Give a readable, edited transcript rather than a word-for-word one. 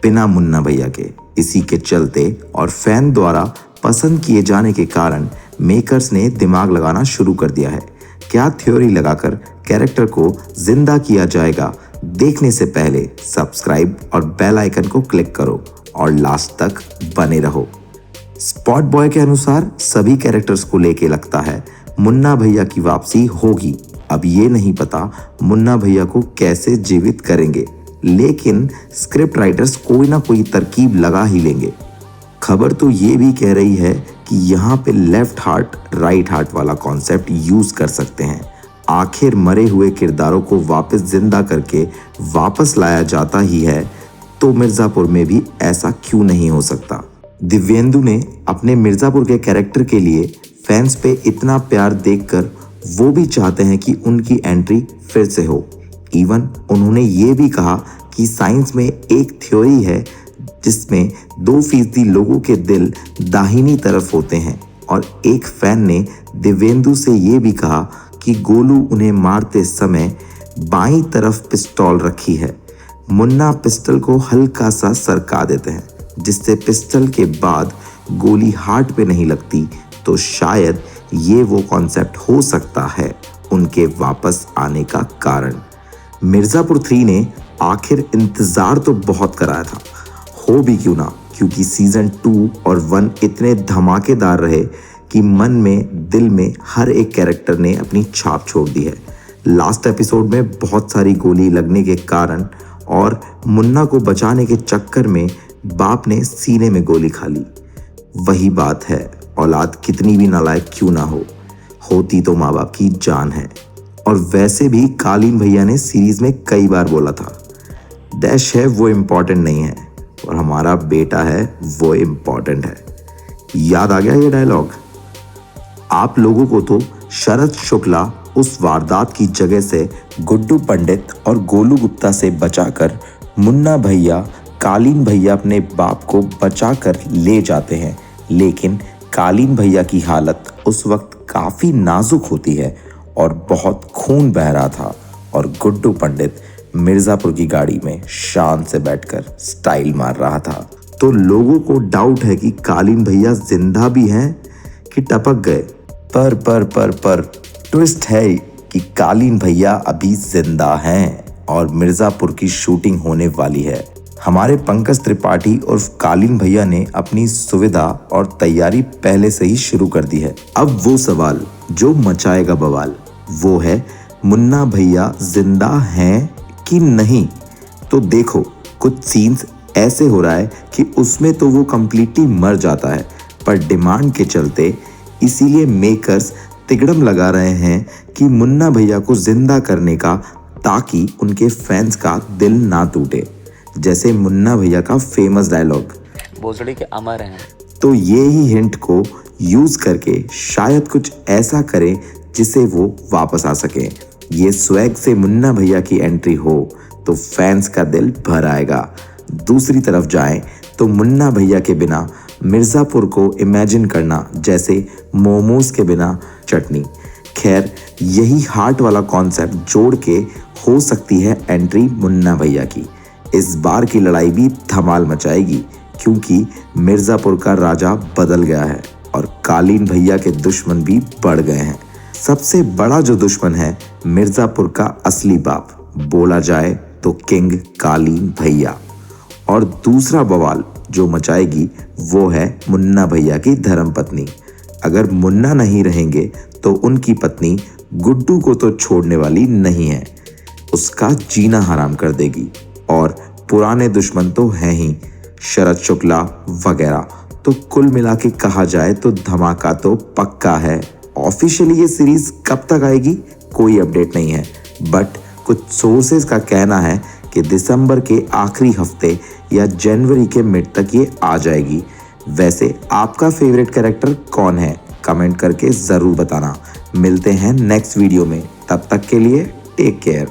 बिना मुन्ना भैया के। इसी के चलते और फैन द्वारा पसंद किए जाने के कारण मेकर्स ने दिमाग लगाना शुरू कर दिया है। क्या थ्योरी लगाकर कैरेक्टर को जिंदा किया जाएगा? देखने से पहले सब्सक्राइब और बेल आइकन को क्लिक करो और लास्ट तक बने रहो। स्पॉट बॉय के अनुसार सभी कैरेक्टर्स को लेके लगता है मुन्ना भैया की वापसी होगी। अब ये नहीं पता मुन्ना भैया को कैसे जीवित करेंगे, लेकिन स्क्रिप्ट राइटर्स कोई ना कोई तरकीब लगा ही लेंगे। खबर तो ये भी कह रही है कि यहाँ पे लेफ्ट हार्ट राइट हार्ट वाला कॉन्सेप्ट यूज कर सकते हैं। आखिर मरे हुए किरदारों को वापस जिंदा करके वापस लाया जाता ही है, तो मिर्जापुर में भी ऐसा क्यों नहीं हो सकता। दिव्येंदु ने अपने मिर्जापुर के कैरेक्टर के लिए फैंस पे इतना प्यार देखकर वो भी चाहते हैं कि उनकी एंट्री फिर से हो। इवन उन्होंने ये भी कहा कि साइंस में एक थ्योरी है जिसमें 2% लोगों के दिल दाहिनी तरफ होते हैं, और एक फैन ने दिव्येंदु से ये भी कहा कि गोलू उन्हें मारते समय बाईं तरफ पिस्टल रखी है। मुन्ना पिस्टल को हल्का सा सरका देते हैं, जिससे पिस्टल के बाद गोली हार्ट पे नहीं लगती। तो शायद ये वो कॉन्सेप्ट हो सकता है उनके वापस आने का कारण। मिर्जापुर 3 ने आखिर इंतजार तो बहुत कराया था, हो भी क्यों ना, क्योंकि सीजन 2 और 1 इतने धमाकेदार रहे कि मन में दिल में हर एक कैरेक्टर ने अपनी छाप छोड़ दी है। लास्ट एपिसोड में बहुत सारी गोली लगने के कारण और मुन्ना को बचाने के चक्कर में बाप ने सीने में गोली खा ली। वही बात है, औलाद कितनी भी नालायक क्यों ना हो, होती तो माँ बाप की जान है। और वैसे भी कालीन भैया ने सीरीज में कई बार बोला था, डैश है वो इम्पोर्टेंट नहीं है और हमारा बेटा है वो इम्पोर्टेंट है। याद आ गया ये डायलॉग? आप लोगों को तो शरद शुक्ला उस वारदात की जगह से गुड्डू पंडित और गोलू गुप्ता से बचाकर मुन्ना भैया कालीन भैया अपने बाप को बचाकर ले जाते हैं, लेकिन कालीन भैया की हालत उस वक्त काफी नाजुक होती है और बहुत खून बह रहा था, और गुड्डू पंडित मिर्जापुर की गाड़ी में शान से बैठकर स्टाइल मार रहा था। तो लोगों को डाउट है कि कालीन भैया जिंदा भी हैं कि टपक गए। पर ट्विस्ट है कि कालीन भैया अभी जिंदा हैं और मिर्जापुर की शूटिंग होने वाली है। हमारे पंकज त्रिपाठी और कालीन भैया ने अपनी सुविधा और तैयारी पहले से ही शुरू कर दी है। अब वो सवाल जो मचाएगा बवाल, वो है मुन्ना भैया जिंदा हैं कि नहीं। तो देखो, कुछ सीन्स ऐसे हो रहा है कि उसमें तो वो कंप्लीटली मर जाता है, पर डिमांड के चलते इसीलिए मेकर्स तिगड़म लगा रहे हैं कि मुन्ना भैया को जिंदा करने का, ताकि उनके फैंस का दिल ना टूटे। जैसे मुन्ना भैया का फेमस डायलॉग, भोसड़ी के अमर हैं। तो ये ही हिंट को यूज करके शायद कुछ ऐसा करें जिसे वो वापस आ सके। ये स्वैग से मुन्ना भैया की एंट्री हो तो फैंस का दिल भर आएगा। दूसरी तरफ जाएं तो मुन्ना भैया के बिना मिर्जापुर को इमेजिन करना जैसे मोमोज के बिना चटनी। खैर, यही हार्ट वाला कॉन्सेप्ट जोड़ के हो सकती है एंट्री मुन्ना भैया की। इस बार की लड़ाई भी धमाल मचाएगी, क्योंकि मिर्जापुर का राजा बदल गया है और कालीन भैया के दुश्मन भी बढ़ गए हैं। सबसे बड़ा जो दुश्मन है मिर्जापुर का असली बाप, बोला जाए तो किंग कालीन भैया। और दूसरा बवाल जो मचाएगी वो है मुन्ना भैया की धर्मपत्नी। अगर मुन्ना नहीं रहेंगे तो उनकी पत्नी गुड्डू को तो छोड़ने वाली नहीं है, उसका जीना हराम कर देगी। और पुराने दुश्मन तो हैं ही, शरद शुक्ला वगैरह। तो कुल मिला के कहा जाए तो धमाका तो पक्का है। ऑफिशियली ये सीरीज कब तक आएगी कोई अपडेट नहीं है, बट कुछ सोर्सेज का कहना है कि दिसंबर के आखिरी हफ्ते या जनवरी के मिड तक ये आ जाएगी। वैसे आपका फेवरेट कैरेक्टर कौन है? कमेंट करके ज़रूर बताना। मिलते हैं नेक्स्ट वीडियो में, तब तक के लिए टेक केयर।